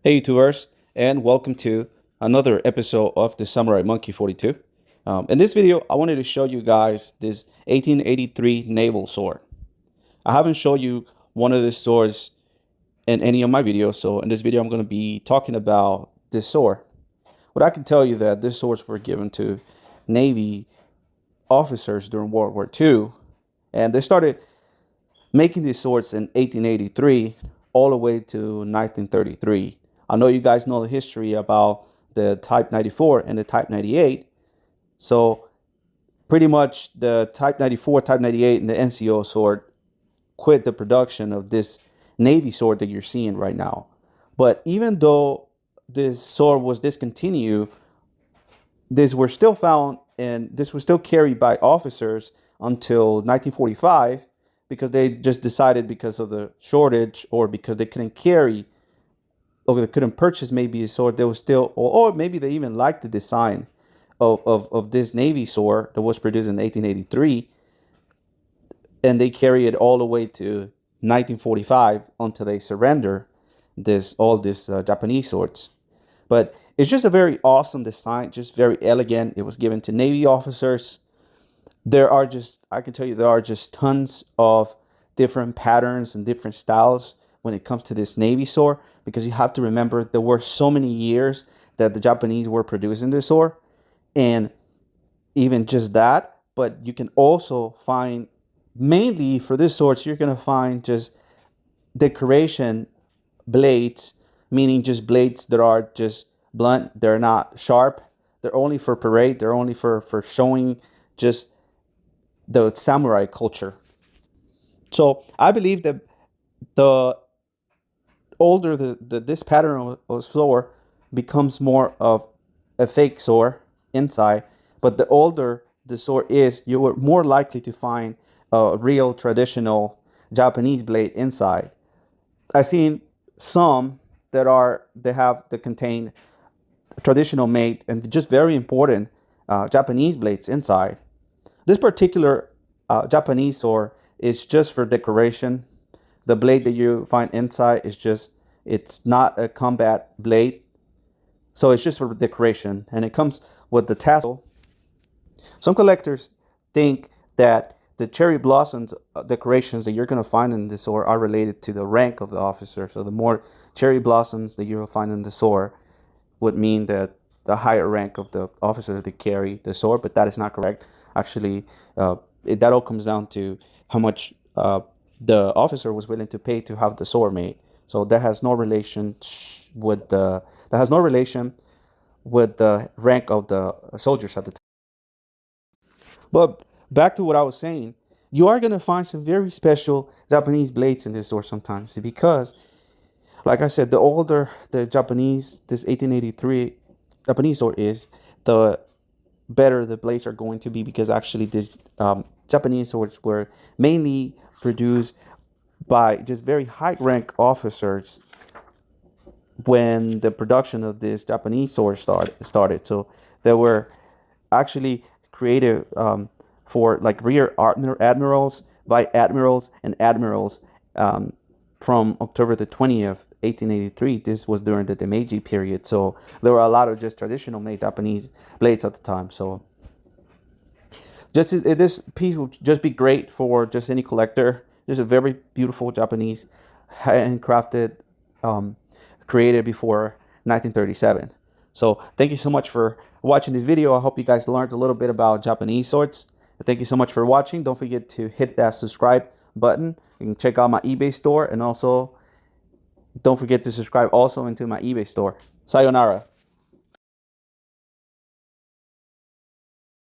Hey YouTubers, and welcome to another episode of the Samurai Monkey 42. In this video, I wanted to show you guys this 1883 naval sword. I haven't shown you one of these swords in any of my videos, so in this video, I'm going to be talking about this sword. What I can tell you that these swords were given to Navy officers during World War II, and they started making these swords in 1883 all the way to 1933. I know you guys know the history about the Type 94 and the Type 98. So pretty much the Type 94, Type 98, and the NCO sword quit the production of this Navy sword that you're seeing right now. But even though this sword was discontinued, these were still found and this was still carried by officers until 1945 because they just decided because of the shortage or because they couldn't carry or they couldn't purchase maybe a sword that was still, or maybe they even liked the design of this Navy sword that was produced in 1883, and they carry it all the way to 1945 until they surrender all these Japanese swords. But it's just a very awesome design, just very elegant. It was given to Navy officers. I can tell you, there are just tons of different patterns and different styles when it comes to this Navy sword, because you have to remember there were so many years that the Japanese were producing this sword, and even just that. But you can also find, mainly for this sword, you're going to find just decoration blades, meaning just blades that are just blunt. They're not sharp. They're only for parade. They're only for showing just the samurai culture. So I believe that the older this pattern of sword becomes more of a fake sword inside, but the older the sword is, you are more likely to find a real traditional Japanese blade inside. I've seen some that contain traditional made and just very important Japanese blades inside. This particular Japanese sword is just for decoration. The blade that you find inside it's not a combat blade. So it's just for decoration. And it comes with the tassel. Some collectors think that the cherry blossoms decorations that you're going to find in the sword are related to the rank of the officer. So the more cherry blossoms that you'll find in the sword would mean that the higher rank of the officer that carry the sword, but that is not correct. Actually, that all comes down to how much the officer was willing to pay to have the sword made. So that has no relation with the rank of the soldiers at the time. But back to what I was saying, you are gonna find some very special Japanese blades in this sword sometimes, because, like I said, the older the this 1883 Japanese sword is, the better the blades are going to be, because actually this Japanese swords were mainly produced by just very high rank officers when the production of this Japanese sword started. So they were actually created for like rear admirals, vice admirals, and admirals from October the 20th, 1883. This was during the Meiji period. So there were a lot of just traditional made Japanese blades at the time. So this piece will just be great for just any collector. There's a very beautiful Japanese handcrafted, created before 1937. So thank you so much for watching this video. I hope you guys learned a little bit about Japanese swords. Thank you so much for watching. Don't forget to hit that subscribe button. You can check out my eBay store, and also don't forget to subscribe also into my eBay store. Sayonara.